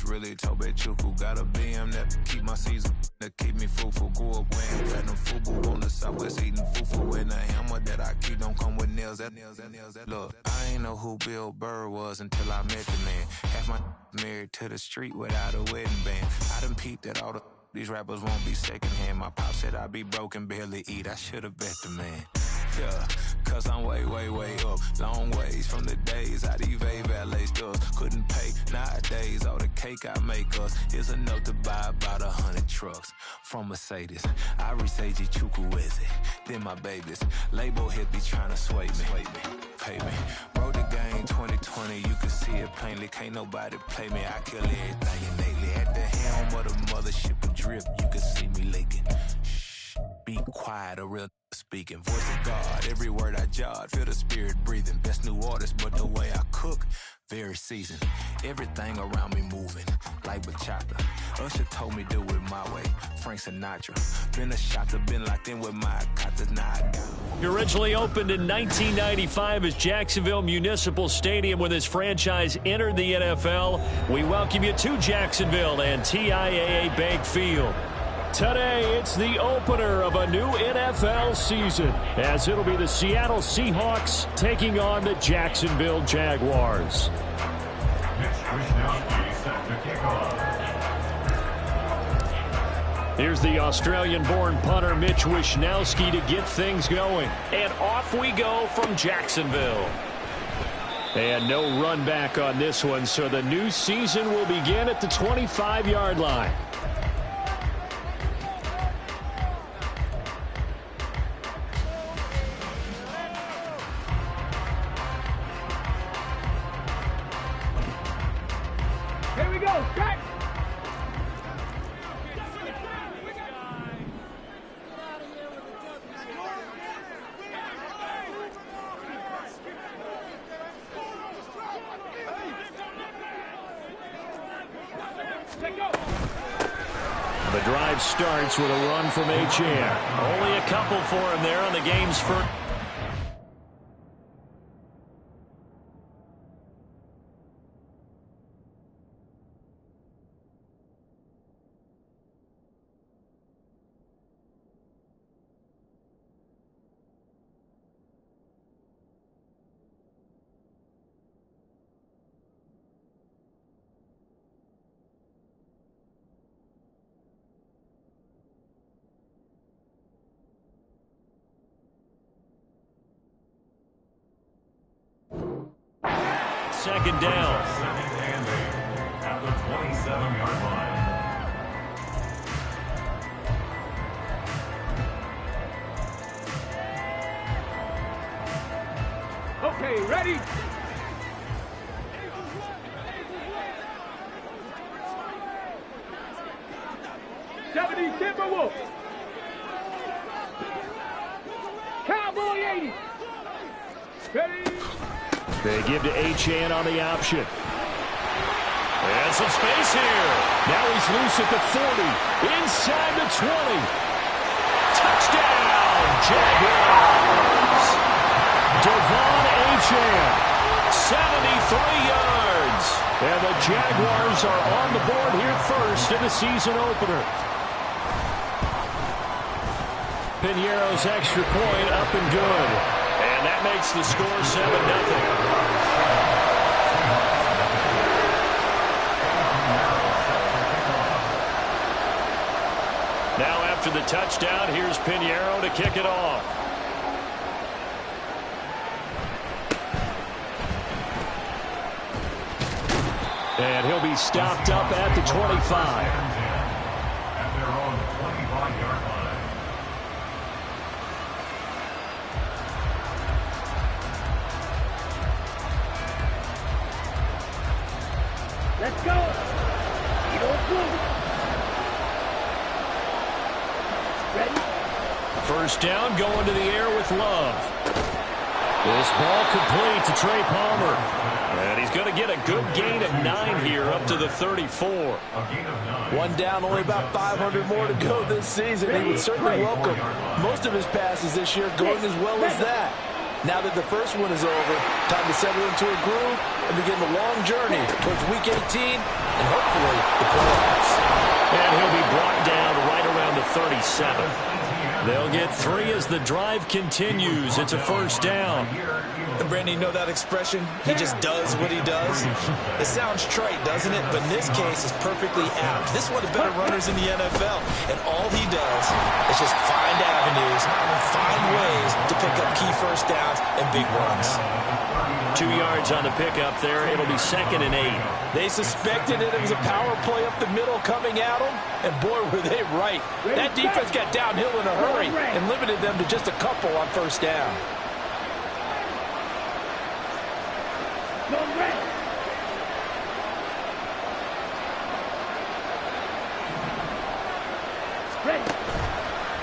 really Tobe Chuku. Got a BM that keep my season, that keep me fruitful. Grew up wearing platinum fubu on the southwest eating fufu. And a hammer that I keep don't come with nails. Look, I ain't know who Bill Burr was until I met the man. Half my married to the street without a wedding band. I done peeped at all these rappers won't be secondhand. My pop said I'd be broke and barely eat. I should've bet the man. Yeah, cause I'm way up. Long ways from the days I these valet stores couldn't pay. Nowadays, all the cake I make us is enough to buy about 100 trucks from Mercedes. I resage Chukwueze, then my babies. Label hit be trying to sway me. Pay me. Wrote the game 2020, you can see it plainly. Can't nobody play me. I kill everything innately. At the helm of the mothership of drip, you can see me leaking. Shh, be quiet, a real speaking. Voice of God, every word I jot. Feel the spirit breathing. Best new artist, but the way I cook, very seasoned. Everything around me moving, like bachata. Usher told me do it my way. Frank Sinatra. Been a shotter, been locked in with my katas. Now I got. He originally opened in 1995 as Jacksonville Municipal Stadium when his franchise entered the NFL. We welcome you to Jacksonville and TIAA Bank Field. Today, it's the opener of a new NFL season, as it'll be the Seattle Seahawks taking on the Jacksonville Jaguars. Here's the Australian-born punter Mitch Wishnowsky to get things going. And off we go from Jacksonville. And no run back on this one, so the new season will begin at the 25-yard line. Here we go, strike! The drive starts with a run from H.A. Only a couple for him there on the game's first. Second down. Second and 8 at the 27-yard line. Okay, ready? Timberwolves. Cowboy 80. Ready? They give to H.A. on the option. And some space here. Now he's loose at the 40. Inside the 20. Touchdown, Jaguars. Devon Achane, 73 yards. And the Jaguars are on the board here first in the season opener. Piñeiro's extra point up and good. And that makes the score 7-0. Now after the touchdown, here's Piñeiro to kick it off. And he'll be stopped up at the 25. And they're on the 25-yard line. Let's go. You don't move. Ready? First down, going to the air with Love. This ball complete to Trey Palmer. And he's going to get a good gain of 9 here up to the 34. A gain of 9. One down, only about 500 more to go this season. He would certainly welcome most of his passes this year going as well as that. Now that the first one is over, time to settle into a groove and begin the long journey towards Week 18 and hopefully the playoffs. And he'll be brought down right around the 37th. They'll get 3 as the drive continues. It's a first down. And Brandon, you know that expression? He just does what he does. It sounds trite, doesn't it? But in this case, it's perfectly apt. This is one of the better runners in the NFL. And all he does is just find avenues, find ways to pick up key first downs and big runs. 2 yards on the pickup there. It'll be 2nd and 8. They suspected it was a power play up the middle coming at them, and boy, were they right. That defense got downhill in a hurry and limited them to just a couple on first down.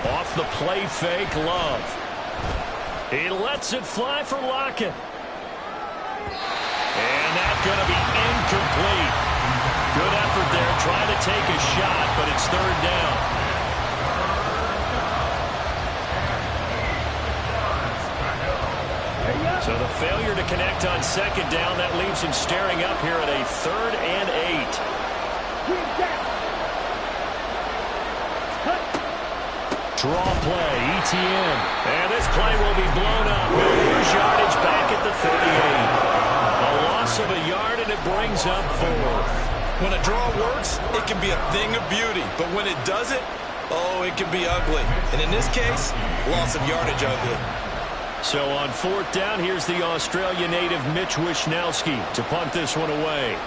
Off the play fake, Love. He lets it fly for Lockett. And that's going to be incomplete. Good effort there, trying to take a shot, but it's 3rd down. So the failure to connect on 2nd down, that leaves him staring up here at a 3rd and 8. Draw play, ETN. And this play will be blown up. He'll lose yardage back at the 38. A loss of a yard, and it brings up 4. When a draw works, it can be a thing of beauty. But when it doesn't, oh, it can be ugly. And in this case, loss of yardage ugly. So on 4th down, here's the Australia native Mitch Wishnowsky to punt this one away.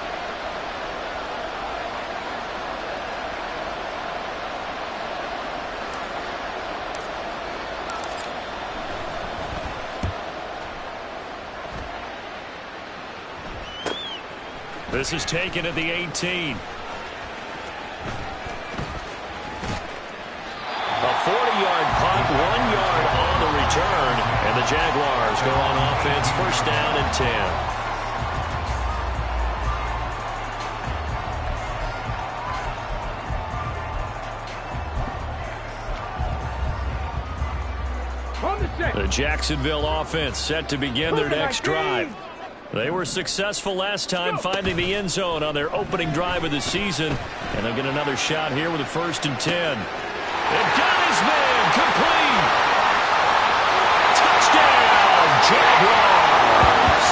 This is taken at the 18. A 40-yard punt, 1 yard on the return, and the Jaguars go on offense, first down and 10. The Jacksonville offense set to begin their next drive. They were successful last time finding the end zone on their opening drive of the season, and they'll get another shot here with a 1st and 10. They've got his man complete. Touchdown, Jaguars.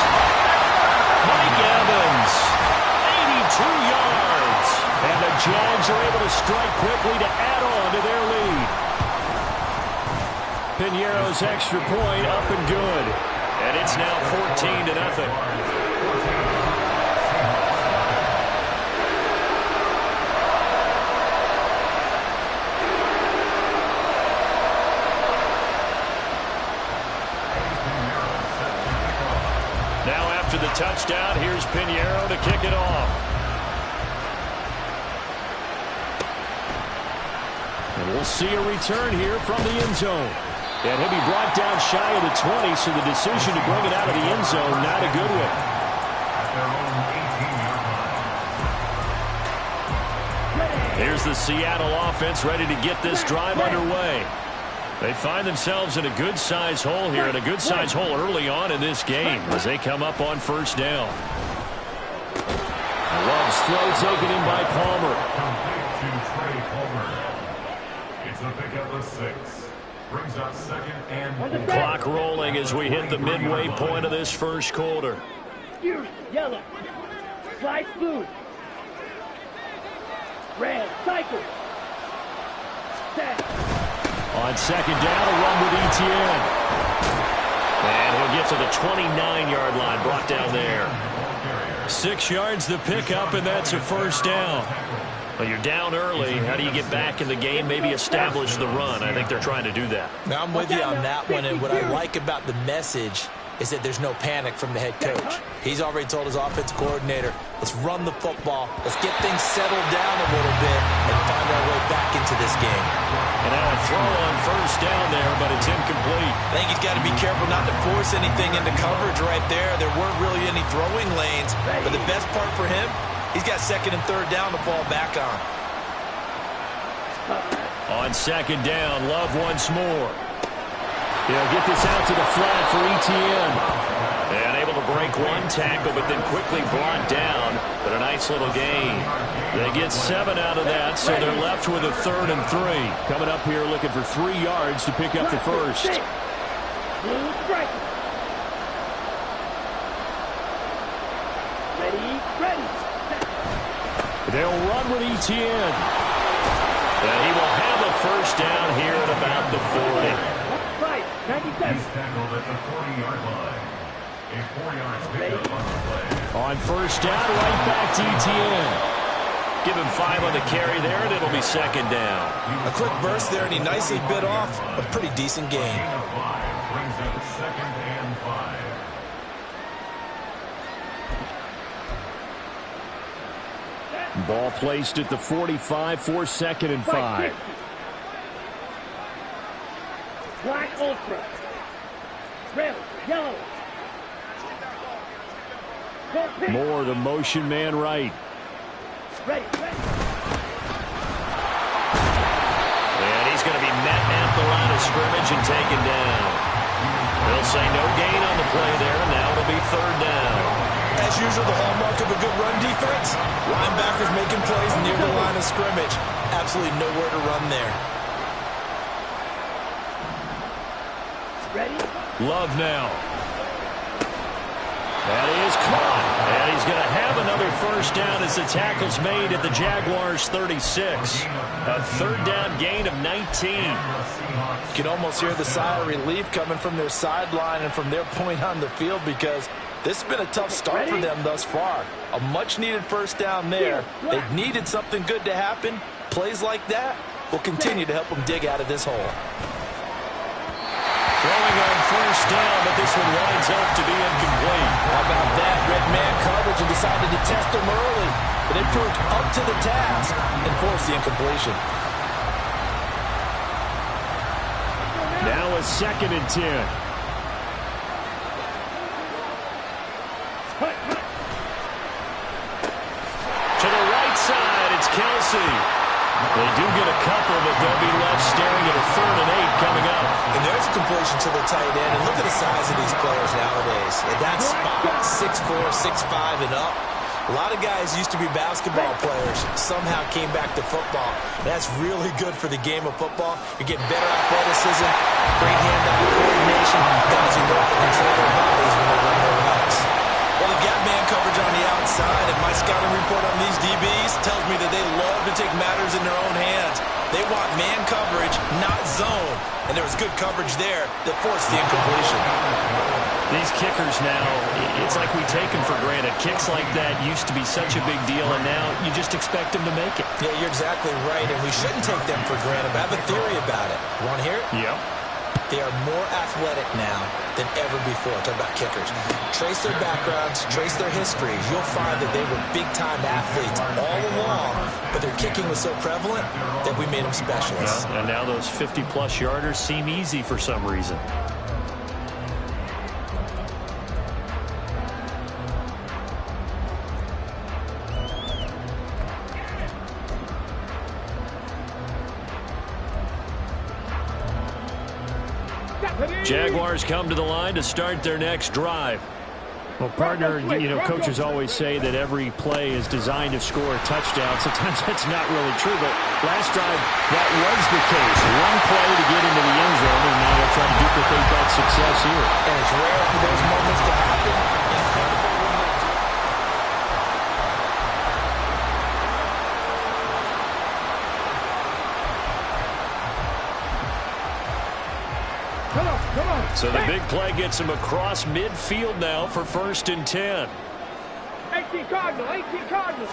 Mike Evans, 82 yards. And the Jags are able to strike quickly to add on to their lead. Piñeiro's extra point up and good. And it's now 14-0. Now after the touchdown, here's Piñeiro to kick it off. And we'll see a return here from the end zone. And he'll be brought down shy of the 20, so the decision to bring it out of the end zone, not a good one. Here's the Seattle offense ready to get this drive underway. They find themselves in a good-sized hole here, and a good-sized hole early on in this game as they come up on first down. Love's throw taken in by Palmer. It's a pickup of 6. Brings up 2nd and 4. Clock rolling as we hit the midway point of this first quarter. Yellow. Slide blue. Red. Cycle. Set. On 2nd down, a run with ETN. And he'll get to the 29-yard line, brought down there. 6 yards the pickup, and that's a first down. Well, you're down early. How do you get back in the game, maybe establish the run? I think they're trying to do that. Now, I'm with you on that one, and what I like about the message is that there's no panic from the head coach. He's already told his offensive coordinator, let's run the football, let's get things settled down a little bit, and find our way back into this game. And now a throw on first down there, but it's incomplete. I think he's got to be careful not to force anything into coverage right there. There weren't really any throwing lanes, but the best part for him, he's got 2nd and 3rd down to fall back on. On 2nd down, Love once more. He'll get this out to the flat for ETN. And able to break one tackle, but then quickly brought down. But a nice little gain. They get 7 out of that, so they're left with a 3rd and 3. Coming up here looking for 3 yards to pick up the first. Ready. They'll run with ETN. And he will have a first down here at about the 40. Right, 97. He's tackled at the 40-yard line. A 4-yard pickup on the play. On first down, right back to ETN. Give him 5 on the carry there, and it'll be 2nd down. A quick burst there, and he nicely bit off a pretty decent gain. Gain of 5 brings up 2nd and 5. Ball placed at the 45 for 2nd and 5. Black ultra. Red, yellow. Moore, the motion man right. Ready. And he's going to be met at the line of scrimmage and taken down. They'll say no gain on the play there, and now it'll be 3rd down. As usual, the hallmark of a good run defense. Linebackers making plays near the line of scrimmage. Absolutely nowhere to run there. Ready. Love now. That is caught. And he's going to have another first down as the tackle's made at the Jaguars' 36. A 3rd down gain of 19. You can almost hear the sigh of relief coming from their sideline and from their point on the field, because this has been a tough start for them thus far. A much-needed first down there. They needed something good to happen. Plays like that will continue to help them dig out of this hole. Throwing on first down, but this one winds up to be incomplete. How about that? Red man coverage and decided to test them early. But it proved up to the task and forced the incompletion. Now a 2nd and 10. To the right side, it's Kelsey. They do get a couple, but they'll be left staring at a 3rd and 8 coming up. And there's a completion to the tight end. And look at the size of these players nowadays. At that spot, 6'4", 6'5", and up. A lot of guys used to be basketball players, somehow came back to football. That's really good for the game of football. You're getting better athleticism, great hand-eye coordination, guys who know how to control their bodies when they run their routes. Well, they've got man coverage on the outside, and my scouting report on these DBs tells me that they love to take matters in their own hands. They want man coverage, not zone. And there was good coverage there that forced the incompletion. These kickers now, it's like we take them for granted. Kicks like that used to be such a big deal, and now you just expect them to make it. Yeah, you're exactly right, and we shouldn't take them for granted. But I have a theory about it. You want to hear it? Yep. They are more athletic now than ever before. Talk about kickers. Trace their backgrounds, trace their histories. You'll find that they were big-time athletes all along, but their kicking was so prevalent that we made them specialists. And now those 50-plus yarders seem easy for some reason. Jaguars come to the line to start their next drive. Well, partner, you know, coaches always say that every play is designed to score a touchdown. Sometimes that's not really true, but last drive, that was the case. One play to get into the end zone, and now they'll try to duplicate that success here. And it's rare for those moments to happen. So the big play gets him across midfield now for 1st and 10. 18 Cardinals.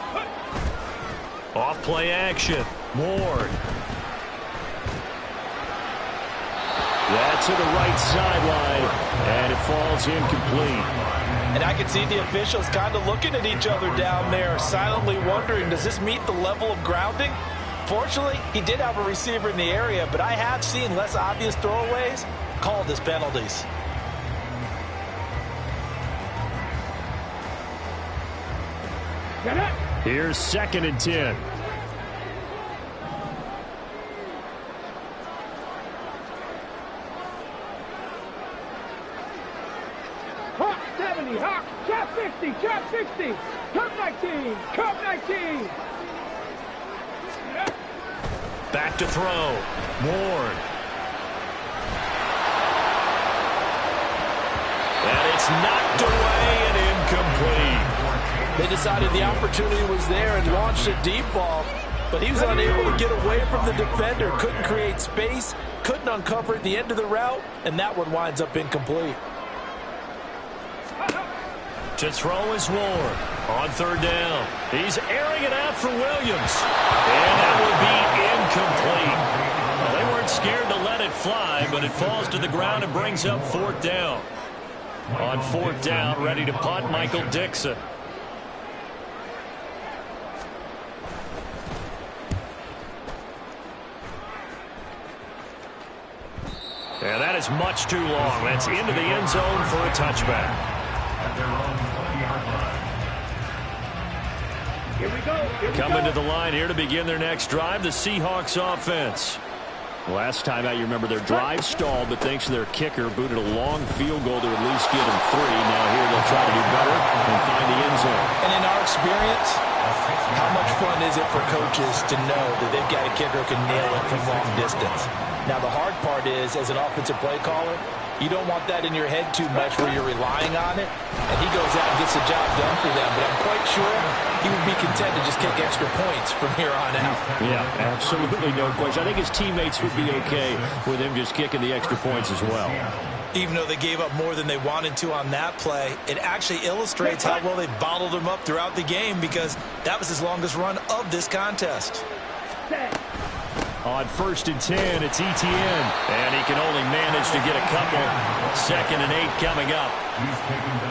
Off play action. Ward. That to the right sideline, and it falls incomplete. And I can see the officials kind of looking at each other down there, silently wondering, does this meet the level of grounding? Fortunately, he did have a receiver in the area, but I have seen less obvious throwaways called as penalties. Here's 2nd and 10. 60, drop 60. Cup 19, cup 19. Back to throw. Ward. And it's knocked away and incomplete. They decided the opportunity was there and launched a deep ball, but he was unable to get away from the defender, couldn't create space, couldn't uncover at the end of the route, and that one winds up incomplete. To throw is Ward on third down. He's airing it out for Williams. And that will be incomplete. Well, they weren't scared to let it fly, but it falls to the ground and brings up fourth down. On fourth down, ready to punt, Michael Dixon. And that is much too long. That's into the end zone for a touchback. At their own 20-yard line. Here we go. Coming to the line here to begin their next drive, the Seahawks offense. Last time out, you remember their drive stalled, but thanks to their kicker, booted a long field goal to at least get them three. Now here they'll try to do better and find the end zone. And in our experience, how much fun is it for coaches to know that they've got a kicker who can nail it from long distance? Now, the hard part is, as an offensive play caller, you don't want that in your head too much where you're relying on it, and he goes out and gets the job done for them. But I'm quite sure he would be content to just kick extra points from here on out. Yeah, absolutely no question. I think his teammates would be okay with him just kicking the extra points as well. Even though they gave up more than they wanted to on that play, it actually illustrates how well they bottled him up throughout the game, because that was his longest run of this contest. On 1st and 10, it's Etienne. And he can only manage to get a couple. 2nd and 8 coming up.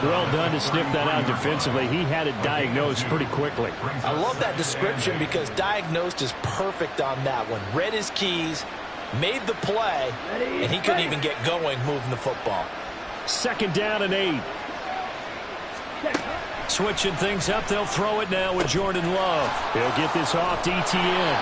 Well done to sniff that out defensively. He had it diagnosed pretty quickly. I love that description, because diagnosed is perfect on that one. Read his keys, made the play, and he couldn't even get going moving the football. 2nd down and 8. Switching things up, they'll throw it now with Jordan Love. He'll get this off to Etienne.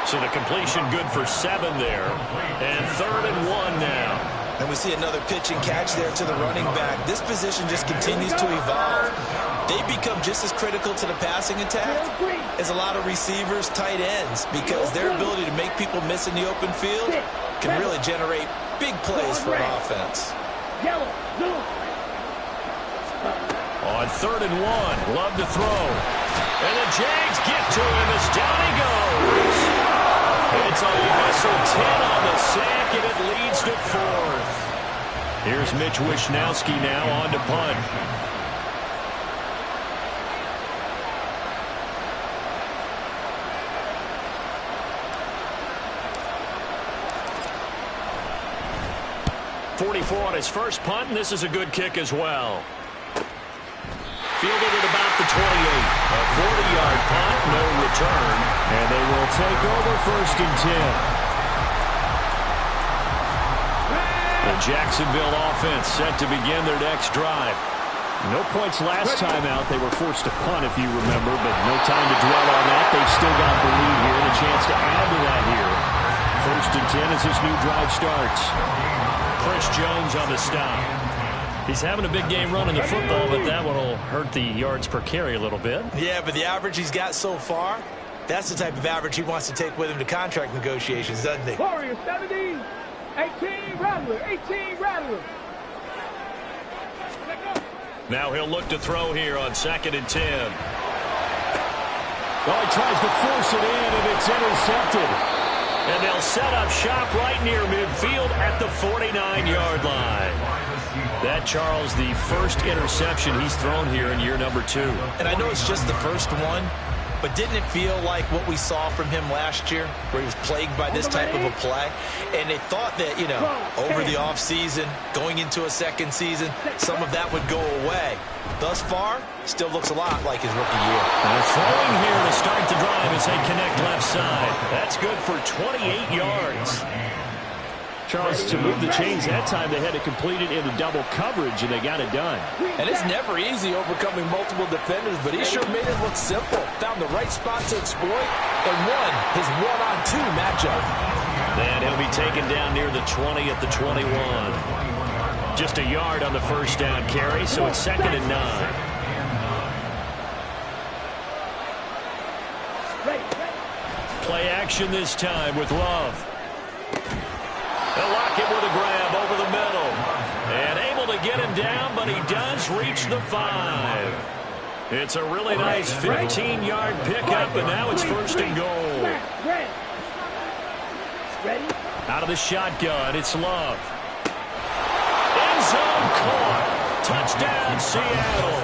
So the completion good for 7 there. And 3rd and 1 now. And we see another pitch and catch there to the running back. This position just continues to evolve. They become just as critical to the passing attack as a lot of receivers, tight ends, because their ability to make people miss in the open field can really generate big plays for an offense. On 3rd and 1, Love to throw. And the Jags get to him as down he goes. It's a loss of 10 on the sack, and it leads to 4th. Here's Mitch Wishnowski now on to punt. .44 on his first punt, and this is a good kick as well. Fielded at about the 28. A 40-yard punt, no return. And they will take over 1st and 10. The Jacksonville offense set to begin their next drive. No points last time out. They were forced to punt, if you remember, but no time to dwell on that. They've still got the lead here and a chance to add to that here. 1st and 10 as this new drive starts. Chris Jones on the stop. He's having a big game running the football, but that one will hurt the yards per carry a little bit. Yeah, but the average he's got so far, that's the type of average he wants to take with him to contract negotiations, doesn't he? Warrior 70, 18 Rattler, 18 Rattler. Now he'll look to throw here on 2nd and 10. Oh, he tries to force it in, and it's intercepted. And they'll set up shop right near midfield at the 49-yard line. That, Charles, the first interception he's thrown here in year number 2. And I know it's just the first one, but didn't it feel like what we saw from him last year, where he was plagued by this type of a play? And they thought that, you know, over the offseason, going into a second season, some of that would go away. Thus far, still looks a lot like his rookie year. Throwing here to start the drive as they connect left side. That's good for 28 yards. Charles, to move the chains that time, they had to complete it into double coverage, and they got it done. And it's never easy overcoming multiple defenders, but he sure made it look simple. Found the right spot to exploit and won his one-on-two matchup. And he'll be taken down near the 20 at the 21. Just a yard on the first down carry, so it's 2nd and 9. Play action this time with Love. They'll lock him with a grab over the middle. And able to get him down, but he does reach the 5. It's a really nice 15-yard pickup, and now it's 1st and goal. Out of the shotgun, it's Love. End zone caught. Touchdown, Seattle.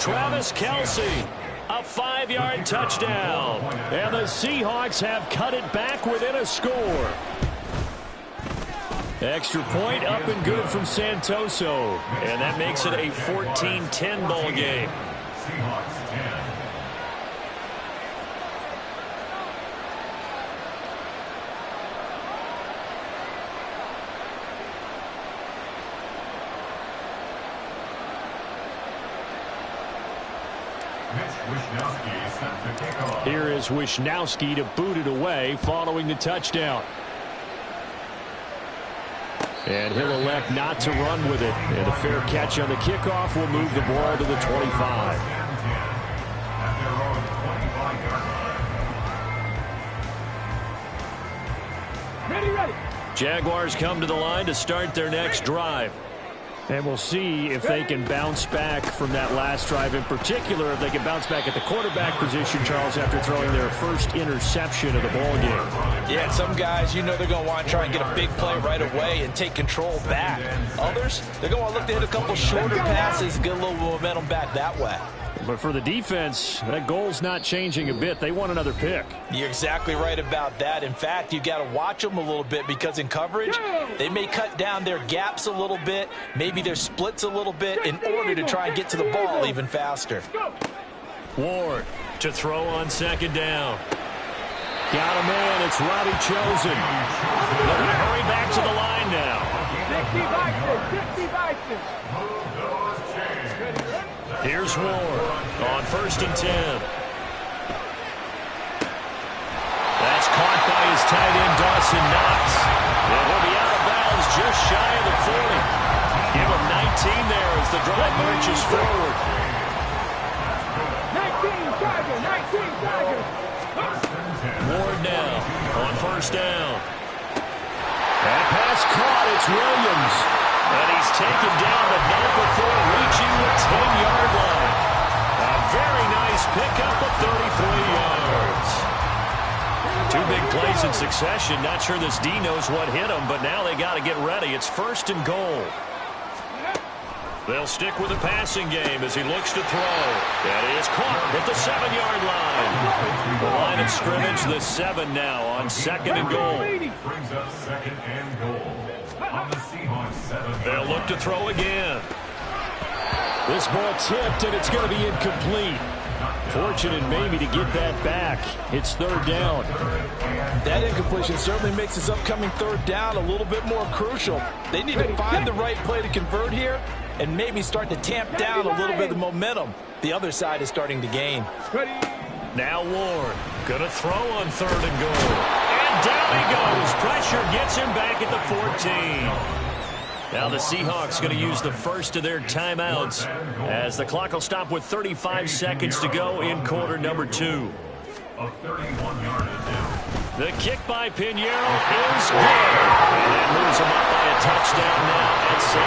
Travis Kelce, a 5-yard touchdown. And the Seahawks have cut it back within a score. Extra point up and good from Santoso. And that makes it a 14-10 ball game. Seahawks 10. Here is Wisnowski to boot it away following the touchdown. And he'll elect not to run with it. And a fair catch on the kickoff will move the ball to the 25. Ready. Jaguars come to the line to start their next drive. And we'll see if they can bounce back from that last drive, in particular if they can bounce back at the quarterback position, Charles, after throwing their first interception of the ball game. Yeah, some guys, you know they're going to want to try and get a big play right away and take control back. Others, they're going to look to hit a couple shorter passes and get a little momentum back that way. But for the defense, that goal's not changing a bit. They want another pick. You're exactly right about that. In fact, you got to watch them a little bit because in coverage, they may cut down their gaps a little bit, maybe their splits a little bit in order to try and get to the ball even faster. Ward to throw on 2nd down. Got a man. It's Robbie Chosen. They're going to hurry back to the line now. 50 Here's Ward on 1st and 10. That's caught by his tight end, Dawson Knox. And he'll be out of bounds just shy of the 40. Give him 19 there as the drive marches forward. 19 Tiger. Ward now on 1st down. That pass caught. It's Williams. And he's taken down, but not before reaching the 10-yard line. A very nice pickup of 33 yards. 2 big plays in succession. Not sure this D knows what hit him, but now they got to get ready. It's 1st and goal. They'll stick with the passing game as he looks to throw. That is caught at the 7-yard line. The line of scrimmage, the 7 now on 2nd and goal. Brings up 2nd and goal. On the Seahawks 7. They'll look to throw again. This ball tipped, and it's going to be incomplete. Fortunate maybe to get that back. It's 3rd down. That incompletion certainly makes this upcoming 3rd down a little bit more crucial. They need to find the right play to convert here and maybe start to tamp down a little bit of the momentum the other side is starting to gain. Now Ward going to throw on 3rd and goal. And down he goes. Pressure gets him back at the 14. Now the Seahawks going to use the first of their timeouts as the clock will stop with 35 seconds to go in quarter number 2. A 31-yard attempt. The kick by Pinheiro is good. And that moves him up by a touchdown now at 17-10.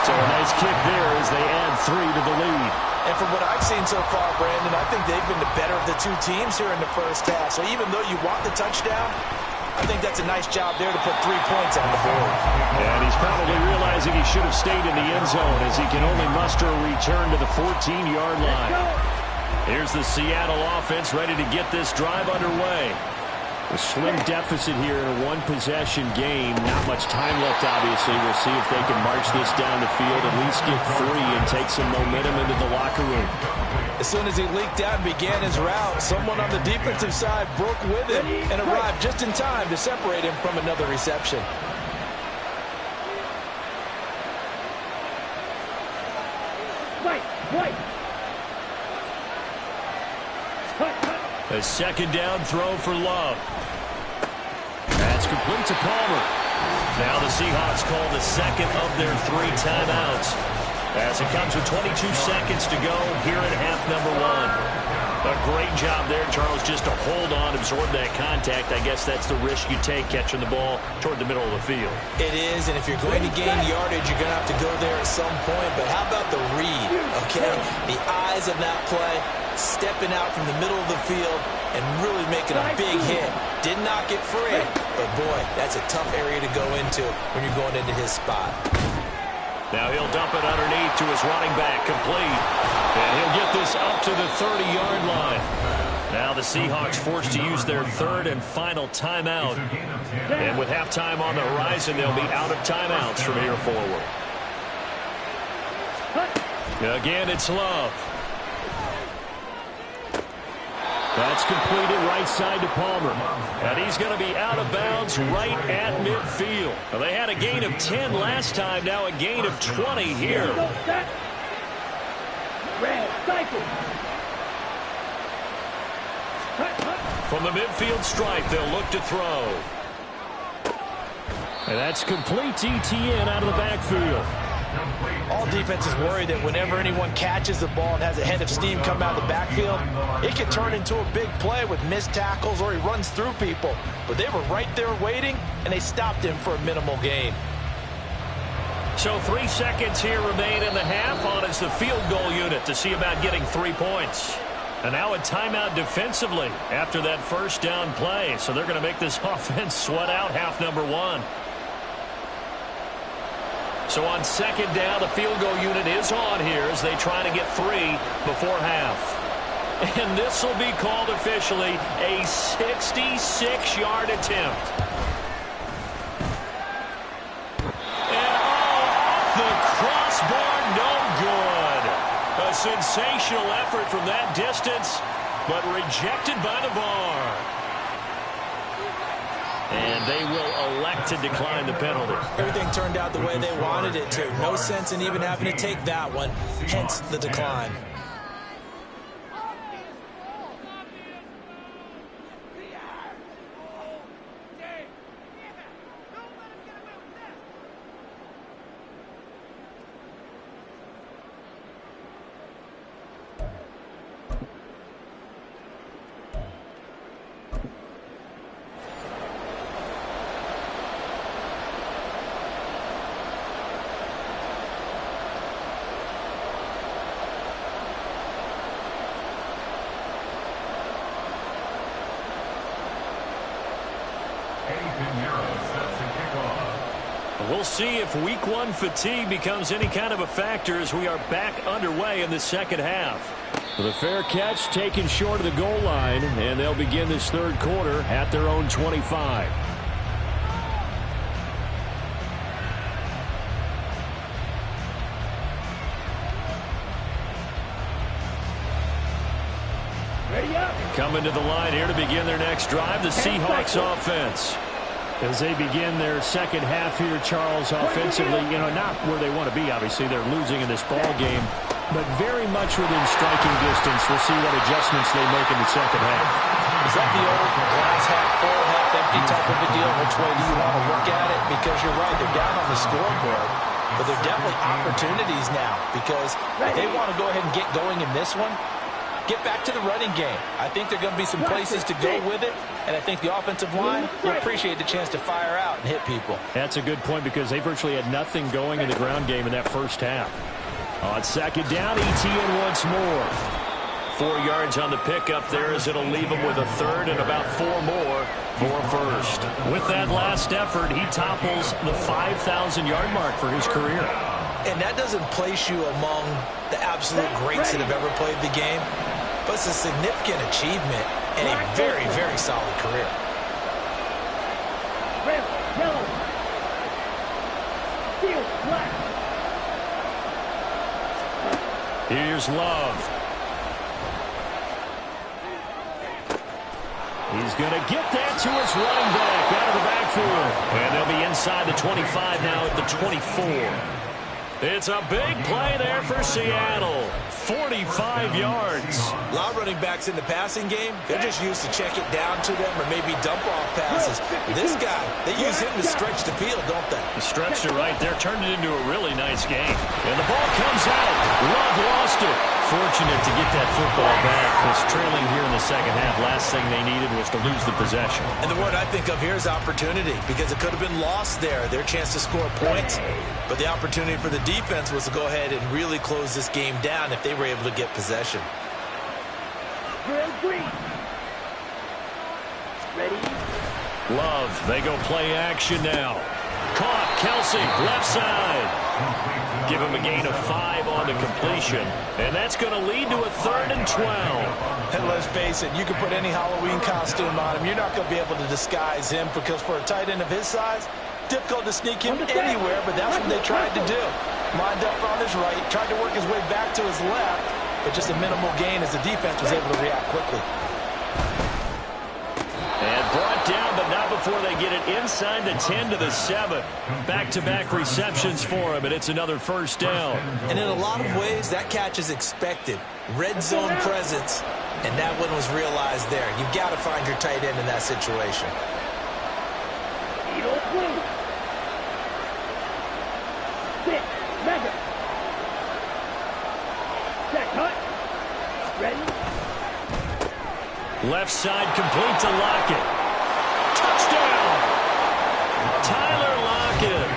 So a nice kick there as they add 3 to the lead. And from what I've seen so far, Brandon, I think they've been the better of the 2 teams here in the first half. So even though you want the touchdown, I think that's a nice job there to put 3 points on the board. And he's probably realizing he should have stayed in the end zone as he can only muster a return to the 14-yard line. Here's the Seattle offense ready to get this drive underway. A slim deficit here in a 1-possession game. Not much time left, obviously. We'll see if they can march this down the field, at least get 3 and take some momentum into the locker room. As soon as he leaked out and began his route, someone on the defensive side broke with him and arrived just in time to separate him from another reception. A 2nd down throw for Love. That's complete to Palmer. Now the Seahawks call the 2nd of their 3 timeouts as it comes with 22 seconds to go here at half number 1. A great job there, Charles, just to hold on, absorb that contact. I guess that's the risk you take catching the ball toward the middle of the field. It is, and if you're going to gain yardage, you're going to have to go there at some point. But how about the read, okay? The eyes of that play, stepping out from the middle of the field and really making a big hit. Did not get free, but boy, that's a tough area to go into when you're going into his spot. Now he'll dump it underneath to his running back, complete. And he'll get this up to the 30-yard line. Now the Seahawks forced to use their third and final timeout. And with halftime on the horizon, they'll be out of timeouts from here forward. Again, it's Love. That's completed right side to Palmer. And he's going to be out of bounds right at midfield. Well, they had a gain of 10 last time, now a gain of 20 here. From the midfield stripe, they'll look to throw. And that's complete to ETN out of the backfield. All defenses worry that whenever anyone catches the ball and has a head of steam come out of the backfield, it can turn into a big play with missed tackles or he runs through people. But they were right there waiting, and they stopped him for a minimal gain. So 3 seconds here remain in the half on as the field goal unit to see about getting 3 points. And now a timeout defensively after that first down play. So they're going to make this offense sweat out half number 1. So on second down, the field goal unit is on here as they try to get 3 before half. And this will be called officially a 66-yard attempt. And off the crossbar, no good. A sensational effort from that distance, but rejected by the bar. And they will elect to decline the penalty. Everything turned out the way they wanted it to. No sense in even having to take that one, hence the decline. We'll see if week 1 fatigue becomes any kind of a factor as we are back underway in the second half. With a fair catch taken short of the goal line, and they'll begin this third quarter at their own 25. Coming to the line here to begin their next drive, the Seahawks offense. As they begin their second half here, Charles, offensively, not where they want to be, obviously. They're losing in this ball game, but very much within striking distance. We'll see what adjustments they make in the second half. Is that the old glass half full, half empty type of a deal? Which way do you want to look at it? Because you're right, they're down on the scoreboard, but there are definitely opportunities now because if they want to go ahead and get going in this one, get back to the running game. I think there are going to be some places to go with it, and I think the offensive line will appreciate the chance to fire out and hit people. That's a good point because they virtually had nothing going in the ground game in that first half. On second down, ETN once more. 4 yards on the pickup there as it'll leave him with a third and about 4 more for a first. With that last effort, he topples the 5,000-yard mark for his career. And that doesn't place you among the absolute greats that have ever played the game, but it's a significant achievement and a very, very solid career. Here's Love. He's going to get that to his running back out of the backfield. And they'll be inside the 25 now at the 24. It's a big play there for Seattle. 45 yards. A lot of running backs in the passing game, they're just used to check it down to them or maybe dump-off passes. This guy, they use him to stretch the field, don't they? The stretch it right there, turned it into a really nice game. And the ball comes out. Love lost it. Fortunate to get that football back, because trailing here in the second half, last thing they needed was to lose the possession. And the word I think of here is opportunity, because it could have been lost there, their chance to score points. But the opportunity for the defense was to go ahead and really close this game down if they were able to get possession. Ready? Love, they go play action now. Caught, Kelsey, left side. Give him a gain of 5 on the completion. And that's going to lead to a 3rd and 12. And let's face it, you can put any Halloween costume on him. You're not going to be able to disguise him, because for a tight end of his size, difficult to sneak him anywhere, but that's what they tried to do. Lined up on his right, tried to work his way back to his left, but just a minimal gain as the defense was able to react quickly. And brought down, but not before they get it inside the 10 to the 7. Back-to-back receptions for him, and it's another first down. And in a lot of ways, that catch is expected. Red zone presence, and that one was realized there. You've got to find your tight end in that situation. Left side complete to Lockett. Touchdown! Tyler Lockett.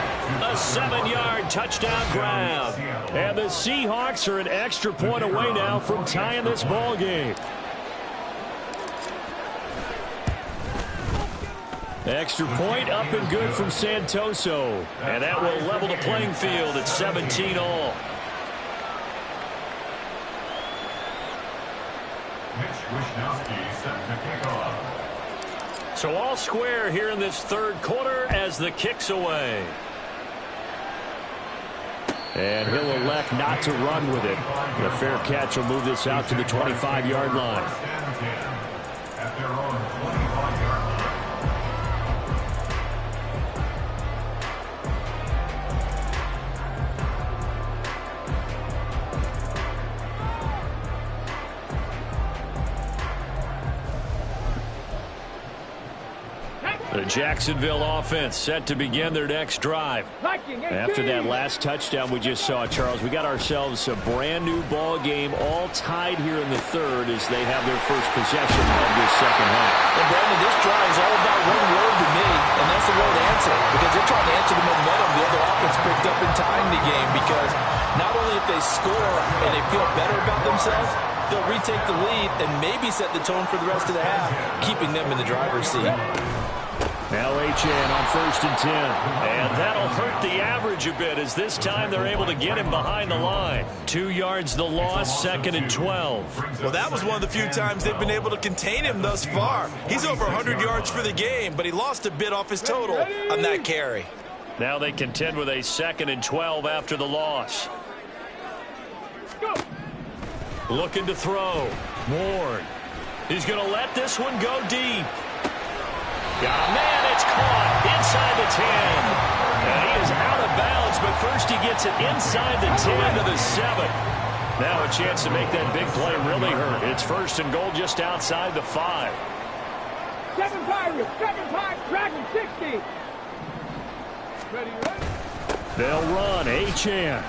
A 7-yard touchdown grab. And the Seahawks are an extra point away now from tying this ball game. Extra point up and good from Santoso. And that will level the playing field at 17 all. So all square here in this third quarter as the kick's away. And he'll elect not to run with it. The fair catch will move this out to the 25-yard line. At their own 25-yard line. The Jacksonville offense set to begin their next drive. After that last touchdown we just saw, Charles, we got ourselves a brand new ball game, all tied here in the third as they have their first possession of this second half. And Brandon, this drive is all about one word to me, and that's the word answer, because they're trying to answer the momentum the other offense picked up in tying the game, because not only if they score and they feel better about themselves, they'll retake the lead and maybe set the tone for the rest of the half, keeping them in the driver's seat. Now HN on 1st and 10. And that'll hurt the average a bit as this time they're able to get him behind the line. 2 yards the loss, 2nd and 12. Well, that was one of the few times they've been able to contain him thus far. He's over 100 yards for the game, but he lost a bit off his total on that carry. Now they contend with a 2nd and 12 after the loss. Looking to throw. Ward. He's going to let this one go deep. Got a man, it's caught inside the 10. And he is out of bounds, but first he gets it inside the 10 to the 7. Now a chance to make that big play really hurt. It's 1st and goal just outside the 5. 7-5, Dragon 60. Ready? They'll run, HN.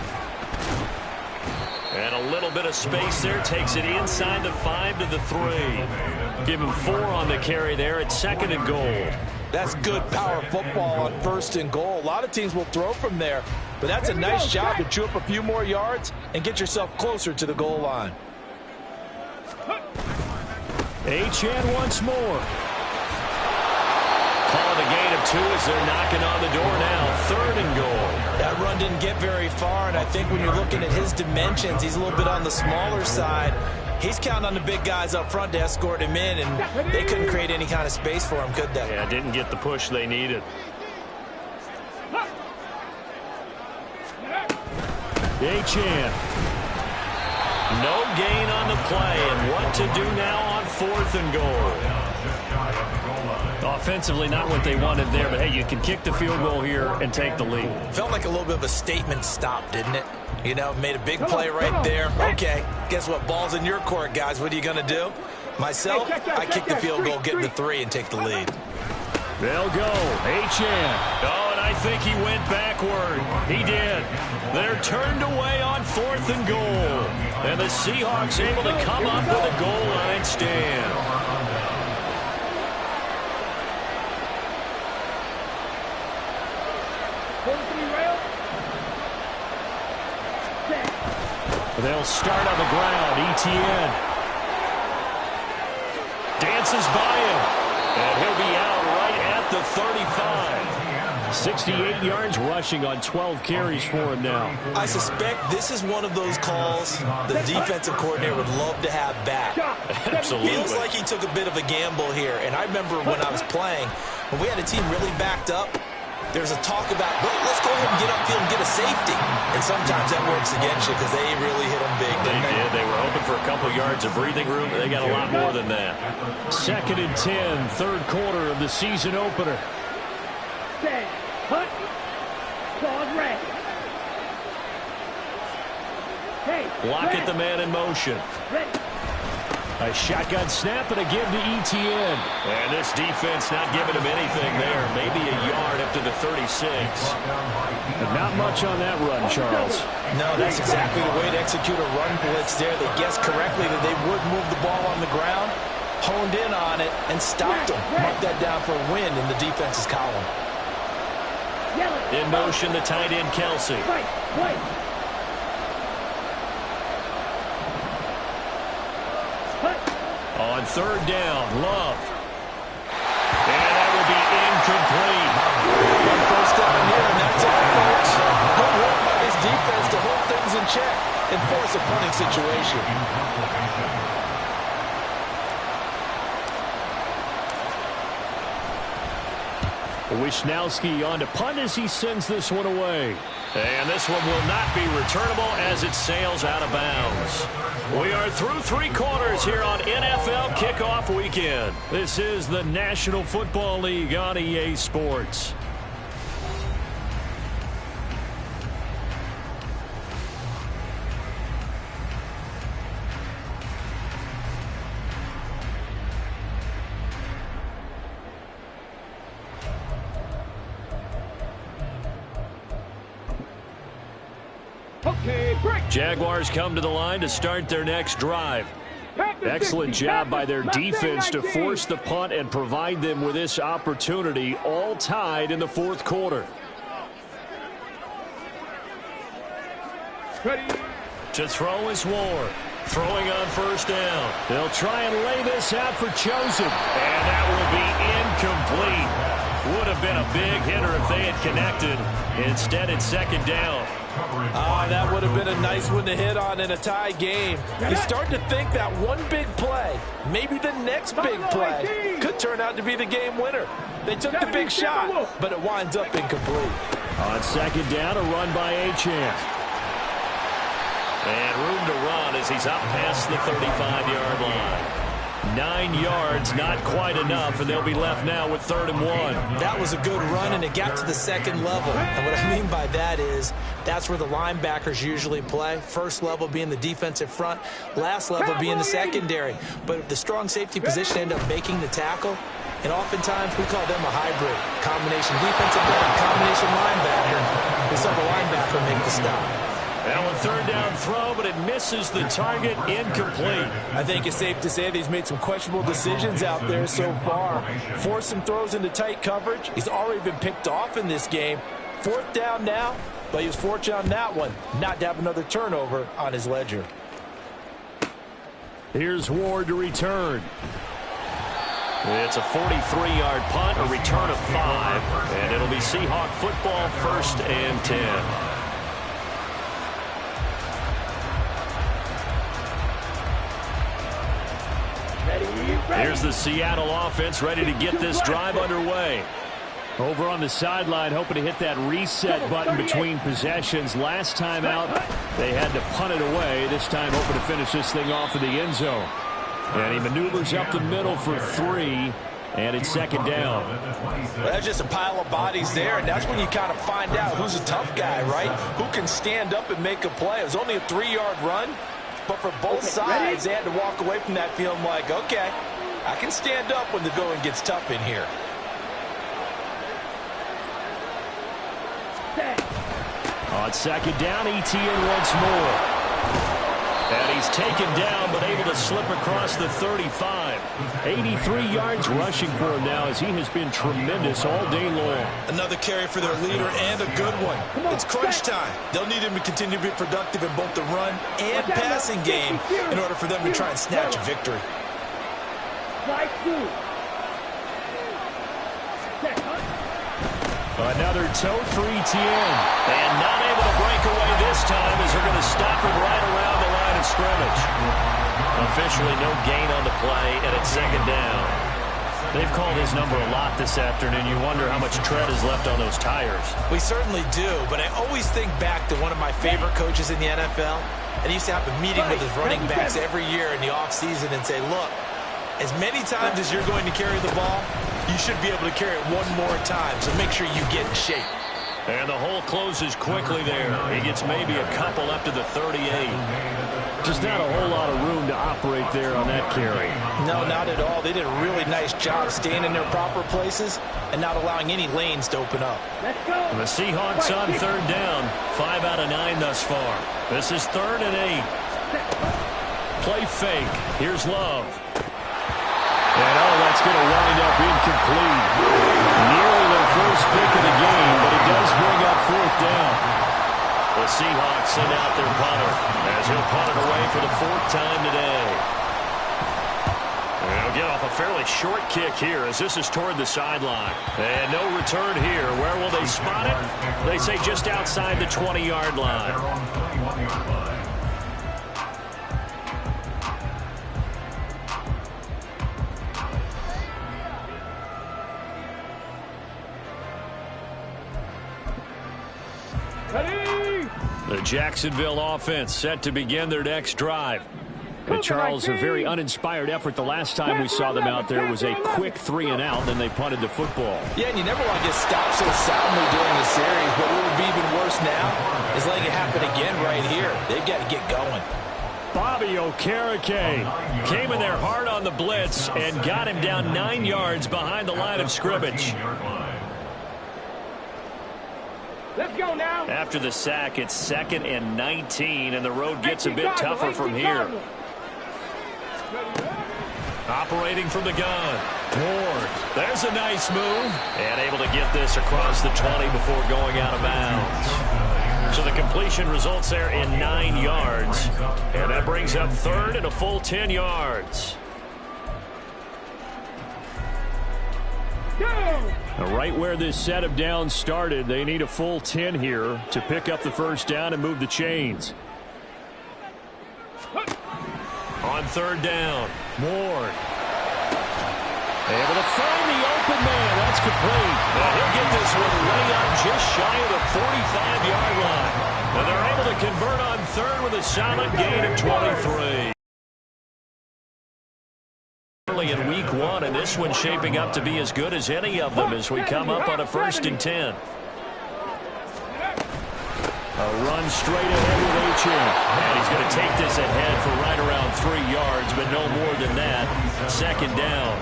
And a little bit of space there, takes it inside the 5 to the 3. Give him 4 on the carry there at 2nd and goal. That's good power football on 1st and goal. A lot of teams will throw from there, but that's a nice job to chew up a few more yards and get yourself closer to the goal line. HN once more. Call it a gain of 2 as they're knocking on the door now. 3rd and goal. That run didn't get very far, and I think when you're looking at his dimensions, he's a little bit on the smaller side. He's counting on the big guys up front to escort him in, and they couldn't create any kind of space for him, could they? Yeah, didn't get the push they needed. HN. No gain on the play, and what to do now on 4th and goal. Offensively, not what they wanted there, but hey, you can kick the field goal here and take the lead. Felt like a little bit of a statement stop, didn't it? You know, made a big play right there. Okay, guess what? Ball's in your court, guys. What are you going to do? Myself, I kick the field goal, get the 3, and take the lead. They'll go. HN. Oh, and and I think he went backward. He did. They're turned away on 4th and goal. And the Seahawks able to come up with a goal line stand. They'll start on the ground. ETN dances by him, and he'll be out right at the 35. 68 yards rushing on 12 carries for him now. I suspect this is one of those calls the defensive coordinator would love to have back. Absolutely. Feels like he took a bit of a gamble here, and I remember when I was playing, when we had a team really backed up, there's a talk about, well, let's go ahead and get upfield and get a safety. And sometimes that works against you because they really hit them big. They did. They were hoping for a couple yards of breathing room, but they got a lot more than that. 2nd and 10, third quarter of the season opener. Set, hunt, claws red. Hey, Lock at the man in motion. ready. A shotgun snap and a give to ETN. And this defense not giving him anything there. Maybe a yard up to the 36. But not much on that run, Charles. No, that's exactly the way to execute a run blitz there. They guessed correctly that they would move the ball on the ground, honed in on it, and stopped them. Mark that down for a win in the defense's column. In motion, the tight end, Kelsey. Right. On 3rd down, Love. And that will be incomplete. One first down here, and that's all, folks. Good work by this defense to hold things in check and force a punting situation. Wisnowski on to punt as he sends this one away. And this one will not be returnable as it sails out of bounds. We are through 3 quarters here on NFL Kickoff Weekend. This is the National Football League on EA Sports. Jaguars come to the line to start their next drive. Excellent job by their defense to force the punt and provide them with this opportunity, all tied in the 4th quarter. To throw is Ward. Throwing on 1st down. They'll try and lay this out for Chosen. And that will be incomplete. Would have been a big hitter if they had connected. Instead, it's 2nd down. That would have been a nice one to hit on in a tie game. You start to think that one big play, maybe the next big play, could turn out to be the game winner. They took the big shot, but it winds up incomplete. On 2nd down, a run by Achane. And room to run as he's up past the 35-yard line. 9 yards, not quite enough, and they'll be left now with 3rd and 1. That was a good run, and it got to the 2nd level. And what I mean by that is that's where the linebackers usually play. First level being the defensive front, last level being the secondary. But if the strong safety position end up making the tackle, and oftentimes we call them a hybrid. Combination defensive back, combination linebacker. We saw the linebacker make the stop. Now a 3rd down throw, but it misses the target, incomplete. I think it's safe to say that he's made some questionable decisions out there so far. Forced some throws into tight coverage. He's already been picked off in this game. 4th down now, but he was fortunate on that one not to have another turnover on his ledger. Here's Ward to return. It's a 43-yard punt, a return of 5, and it'll be Seahawk football, 1st and 10. Here's the Seattle offense ready to get this drive underway. Over on the sideline, hoping to hit that reset button between possessions. Last time out, they had to punt it away. This time, hoping to finish this thing off in the end zone. And he maneuvers up the middle for 3, and it's 2nd down. Well, that's just a pile of bodies there, and that's when you kind of find out who's a tough guy, right? Who can stand up and make a play. It was only a 3-yard run, but for both sides, they had to walk away from that feeling like, okay, I can stand up when the going gets tough in here. On second down, ETN once more. And he's taken down, but able to slip across the 35. 83 yards rushing for him now, as he has been tremendous all day long. Another carry for their leader, and a good one. It's crunch time. They'll need him to continue to be productive in both the run and passing game in order for them to try and snatch a victory. Another tote for ETN. And not able to break away this time, as they're going to stop him right around the line of scrimmage. Officially no gain on the play, and it's second down. They've called his number a lot this afternoon. You wonder how much tread is left on those tires. We certainly do, but I always think back to one of my favorite coaches in the NFL. And he used to have a meeting with his running backs every year in the offseason and say, look, as many times as you're going to carry the ball, you should be able to carry it one more time, so make sure you get in shape. And the hole closes quickly there. He gets maybe a couple up to the 38. Just not a whole lot of room to operate there on that carry. No, not at all. They did a really nice job staying in their proper places and not allowing any lanes to open up. Let's go. The Seahawks on third down. 5 out of 9 thus far. This is 3rd and 8. Play fake. Here's Love. And that's going to wind up incomplete. Nearly their first pick of the game, but it does bring up 4th down. The Seahawks send out their punter, as he'll punt it away for the 4th time today. And he'll get off a fairly short kick here, as this is toward the sideline. And no return here. Where will they spot it? They say just outside the 20-yard line. The Jacksonville offense set to begin their next drive. And Charles, a very uninspired effort the last time we saw them out there was a quick 3-and-out, then they punted the football. Yeah, and you never want to get stopped so soundly during the series, but what would be even worse now is letting it happen again right here. They've got to get going. Bobby Okereke came in there hard on the blitz and got him down 9 yards behind the line of scrimmage. Let's go now. After the sack, it's 2nd and 19, and the road gets a bit tougher from here. Operating from the gun. Ward. There's a nice move. And able to get this across the 20 before going out of bounds. So the completion results there in 9 yards. And that brings up 3rd and a full 10 yards. Right where this set of downs started, they need a full 10 here to pick up the first down and move the chains. On 3rd down, Ward. Able to find the open man. That's complete. And he'll get this one way up just shy of the 45-yard line. And they're able to convert on 3rd with a solid gain of 23. In week 1, and this one's shaping up to be as good as any of them as we come up on a 1st and 10. A run straight ahead with H.M. And he's going to take this ahead for right around 3 yards, but no more than that. 2nd down.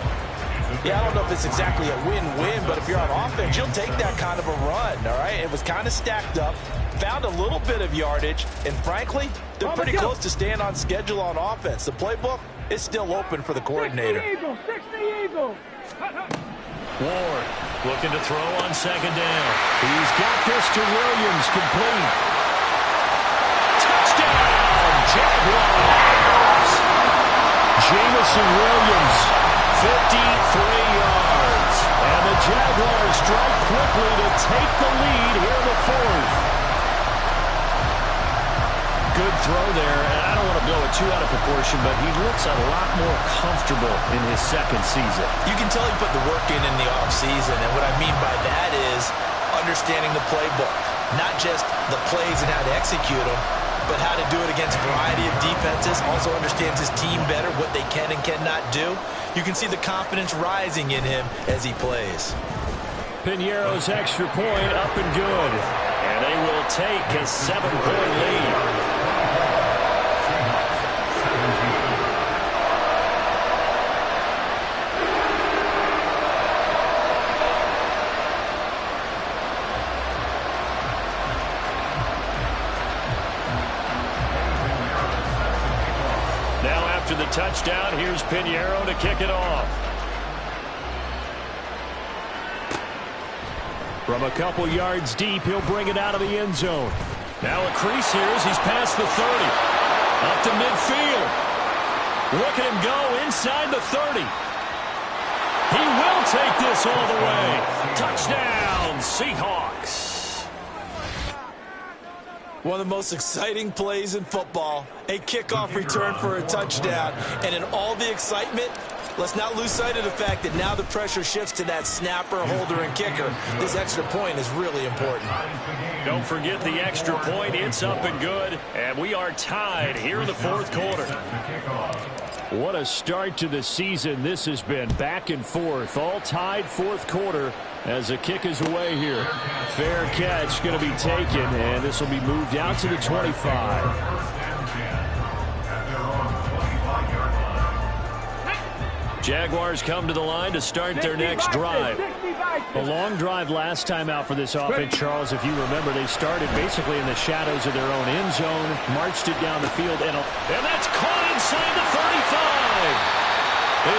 Yeah, I don't know if it's exactly a win-win, but if you're on offense, you'll take that kind of a run, all right? It was kind of stacked up, found a little bit of yardage, and frankly, they're pretty close to staying on schedule on offense. The playbook is still open for the coordinator. Ward looking to throw on 2nd down. He's got this to Williams, complete. Touchdown, Jaguars! Jamison Williams, 53 yards. And the Jaguars strike quickly to take the lead here in the 4th. Good throw there, and I don't want to blow it too out of proportion, but he looks a lot more comfortable in his 2nd season. You can tell he put the work in the offseason, and what I mean by that is understanding the playbook. Not just the plays and how to execute them, but how to do it against a variety of defenses. Also understands his team better, what they can and cannot do. You can see the confidence rising in him as he plays. Piñeiro's extra point up and good. And they will take a 7-point lead. touchdown. Here's Pinheiro to kick it off. From a couple yards deep, he'll bring it out of the end zone. Now a crease here as he's past the 30. Up to midfield. Look at him go inside the 30. He will take this all the way. Touchdown, Seahawks. One of the most exciting plays in football. A kickoff return for a touchdown. And in all the excitement, let's not lose sight of the fact that now the pressure shifts to that snapper, holder, and kicker. This extra point is really important. Don't forget the extra point. It's up and good. And we are tied here in the fourth quarter. What a start to the season this has been. Back and forth. All tied fourth quarter as the kick is away here. Fair catch going to be taken, and this will be moved out to the 25. Jaguars come to the line to start their next drive. A long drive last time out for this offense, Charles. If you remember, they started basically in the shadows of their own end zone, marched it down the field, and that's caught inside the 35.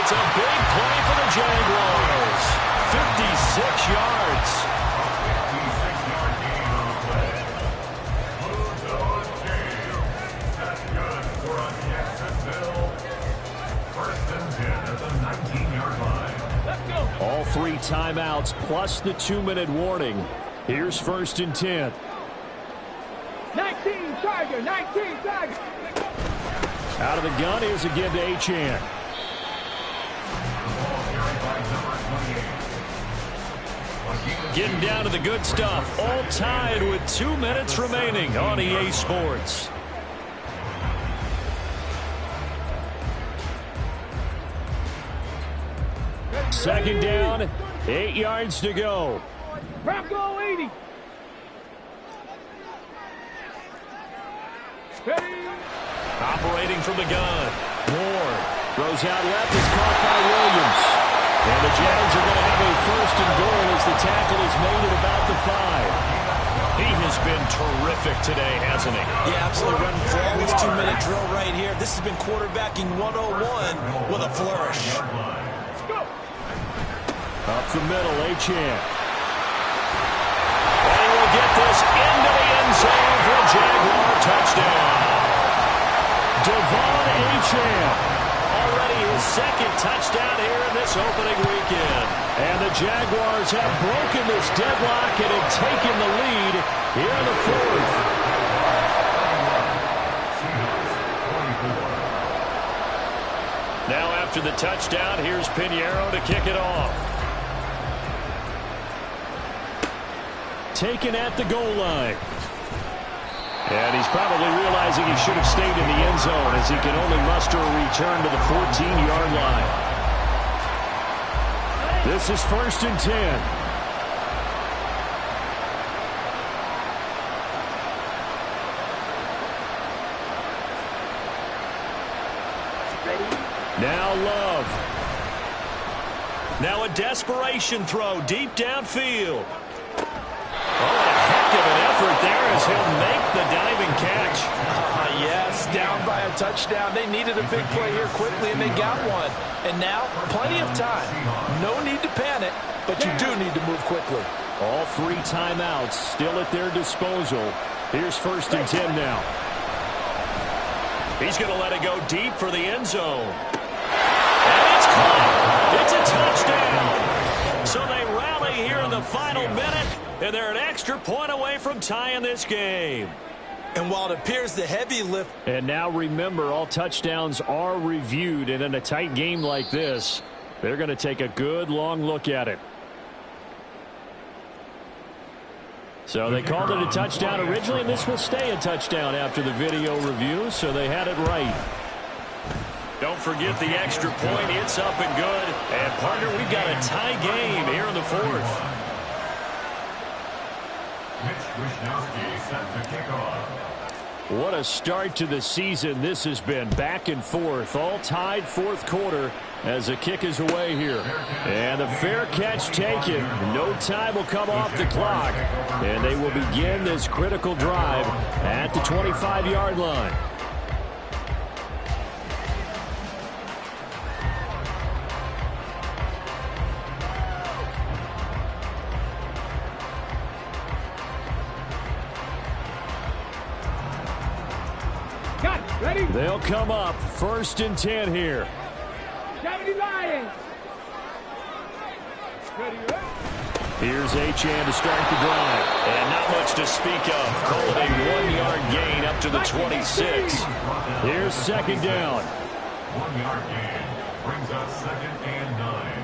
It's a big play for the Jaguars. 56 yards. All 3 timeouts plus the 2-minute warning. Here's 1st and 10. 19 Tiger, 19 Tiger. Out of the gun, here's again to Achane. Getting down to the good stuff. All tied with 2 minutes remaining on EA Sports. Second down, 8 yards to go. Bronco 80. Ready. Operating from the gun. Ward throws out left. Is caught by Williams. And the Jags are going to have a 1st and goal as the tackle is made at about the 5. He has been terrific today, hasn't he? Yeah, absolutely running flawless 2-minute drill right here. This has been quarterbacking 101 with a flourish. Up the middle, Achane. And he will get this into the end zone for a Jaguar touchdown. Devon Achane. Already his 2nd touchdown here in this opening weekend. And the Jaguars have broken this deadlock and have taken the lead here in the 4th. Now after the touchdown, here's Pinheiro to kick it off. Taken at the goal line. And he's probably realizing he should have stayed in the end zone as he can only muster a return to the 14-yard line. This is 1st and 10. Now Love. Now a desperation throw deep downfield. Oh, a heck of an effort there as he'll make the diving catch. Yes, down by a touchdown. They needed a big play here quickly, and they got one. And now, plenty of time. No need to panic, but you do need to move quickly. All 3 timeouts still at their disposal. Here's 1st and 10 now. He's going to let it go deep for the end zone. And it's caught. It's a touchdown. So they rally here in the final minute, and they're an extra point away from tying this game. And while it appears the heavy lift. And now remember, all touchdowns are reviewed, and in a tight game like this, they're going to take a good long look at it. So they called it a touchdown originally, and this will stay a touchdown after the video review, so they had it right. Don't forget the extra point. It's up and good. And, partner, we've got a tie game here in the 4th. What a start to the season this has been. Back and forth, all tied 4th quarter as the kick is away here. And the fair catch taken. No time will come off the clock. And they will begin this critical drive at the 25-yard line. They'll come up 1st and 10 here. 70 Lions. Here's Achane to start the drive. And not much to speak of. Call it a 1-yard gain up to the 26. Here's 2nd down. 1-yard gain brings up 2nd and 9.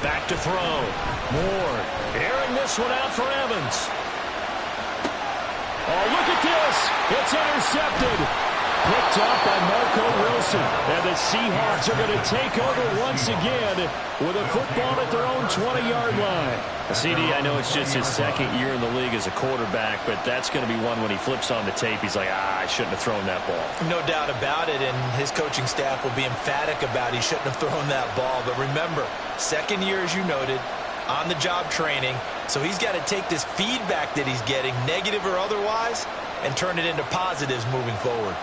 Back to throw. Moore airing this one out for Evans. Oh, look at this. It's intercepted. Picked up by Marco Wilson. And the Seahawks are going to take over once again with a football at their own 20-yard line. CD, I know it's just his 2nd year in the league as a quarterback, but that's going to be one when he flips on the tape. He's like, I shouldn't have thrown that ball. No doubt about it, and his coaching staff will be emphatic about he shouldn't have thrown that ball. But remember, 2nd year, as you noted, on-the-job training, so he's got to take this feedback that he's getting, negative or otherwise, and turn it into positives moving forward.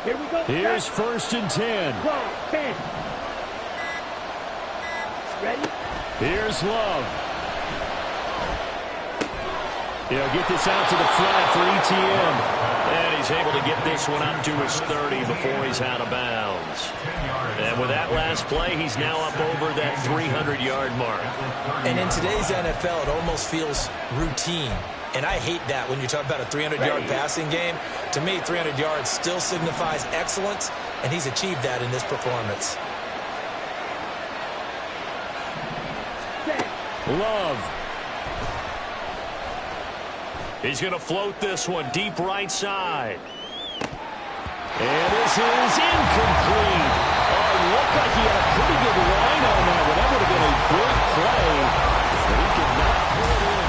Here we go. Here's 1st and 10. 10. Ready? Here's Love. He'll get this out to the flat for ETN. And he's able to get this one up to his 30 before he's out of bounds. And with that last play, he's now up over that 300-yard mark. And in today's NFL, it almost feels routine. And I hate that when you talk about a 300-yard passing game. To me, 300 yards still signifies excellence, and he's achieved that in this performance. Love. He's going to float this one deep right side. And this is incomplete. Oh, it looked like he had a pretty good line on that one. That would have been a big play. But he could not pull it in.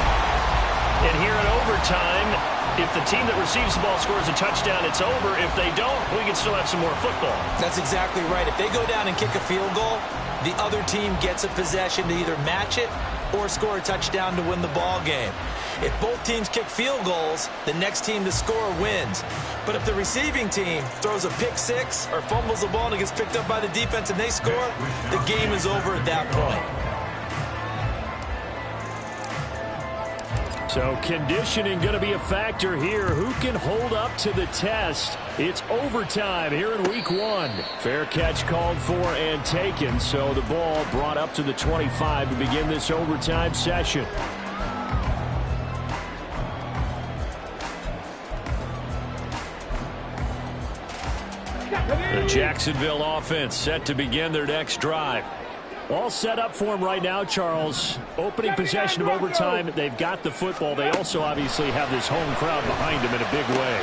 And here in overtime, if the team that receives the ball scores a touchdown, it's over. If they don't, we can still have some more football. That's exactly right. If they go down and kick a field goal, the other team gets a possession to either match it or score a touchdown to win the ball game. If both teams kick field goals, the next team to score wins. But if the receiving team throws a pick six or fumbles the ball and it gets picked up by the defense and they score, the game is over at that point. So conditioning going to be a factor here. Who can hold up to the test? It's overtime here in week 1. Fair catch called for and taken. So the ball brought up to the 25 to begin this overtime session. The Jacksonville offense set to begin their next drive. All set up for them right now, Charles. Opening possession of overtime. They've got the football. They also obviously have this home crowd behind them in a big way.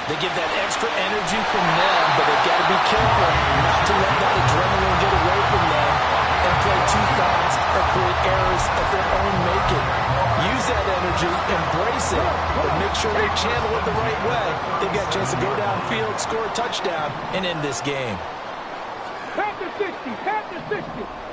They give that extra energy from them, but they've got to be careful not to let that adrenaline get away from them and play too fast or create errors of their own making. Use that energy, embrace it, but make sure they channel it the right way. They've got a chance to go downfield, score a touchdown, and end this game. Pass to 60. Pass to 60.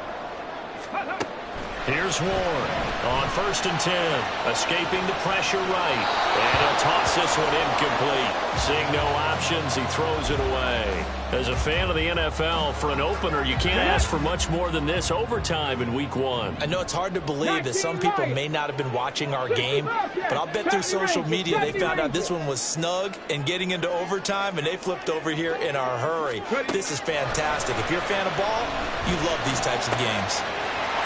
Here's Ward on 1st and 10, escaping the pressure right. And he'll toss this one incomplete. Seeing no options, he throws it away. As a fan of the NFL, for an opener, you can't ask for much more than this overtime in week 1. I know it's hard to believe that some people may not have been watching our game, but I'll bet through social media they found out this one was snug and getting into overtime, and they flipped over here in a hurry. This is fantastic. If you're a fan of ball, you love these types of games.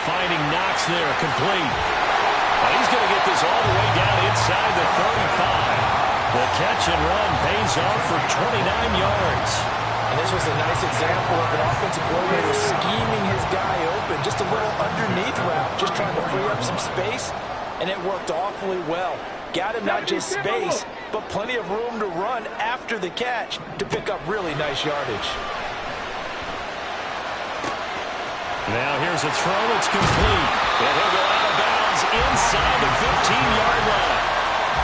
Finding Knox there, complete. Well, he's going to get this all the way down inside the 35. The catch and run pays off for 29 yards. And this was a nice example of an offensive coordinator scheming his guy open. Just a little underneath route, just trying to free up some space, and it worked awfully well. Got him not just space, but plenty of room to run after the catch to pick up really nice yardage. Now here's a throw. It's complete. And he'll go out of bounds inside the 15-yard line.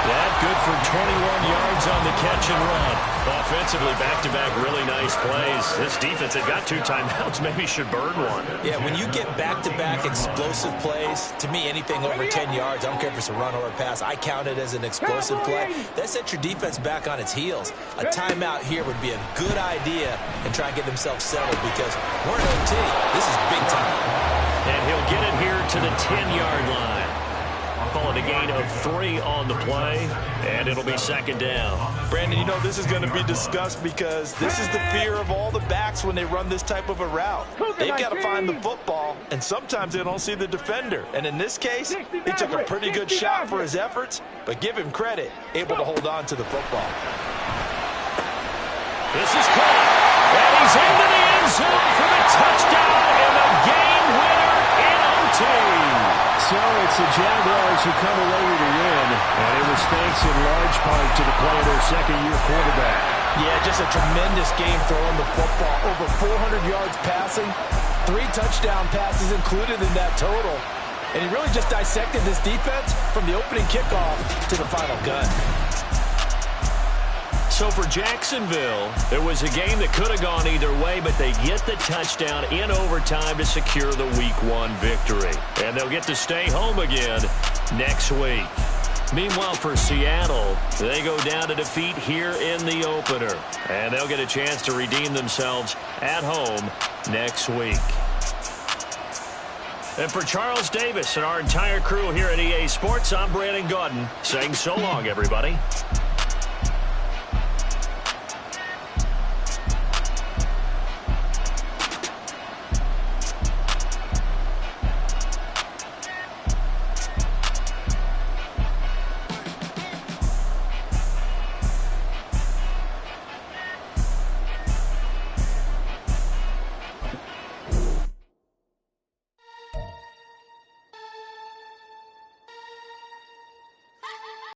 That good for 21 yards on the catch and run. Offensively, back-to-back really nice plays. This defense had got 2 timeouts. Maybe should burn one. Yeah, when you get back-to-back explosive plays, to me, anything over 10 yards, I don't care if it's a run or a pass, I count it as an explosive play. That sets your defense back on its heels. A timeout here would be a good idea and try and get themselves settled because we're in OT. This is big time. And he'll get it here to the 10-yard line. Call it a gain of 3 on the play, and it'll be second down. Brandon, you know this is going to be discussed because this is the fear of all the backs when they run this type of a route. They've got to find the football, and sometimes they don't see the defender. And in this case, he took a pretty good shot for his efforts, but give him credit, able to hold on to the football. This is caught, and he's into the end zone for the touchdown and a game winner in OT. So it's the Jaguars who come away with a win, and it was thanks in large part to the play of their second-year quarterback. Yeah, just a tremendous game throwing the football. Over 400 yards passing, 3 touchdown passes included in that total. And he really just dissected this defense from the opening kickoff to the final gun. So for Jacksonville, it was a game that could have gone either way, but they get the touchdown in overtime to secure the Week 1 victory. And they'll get to stay home again next week. Meanwhile, for Seattle, they go down to defeat here in the opener. And they'll get a chance to redeem themselves at home next week. And for Charles Davis and our entire crew here at EA Sports, I'm Brandon Gaudin saying so long, everybody.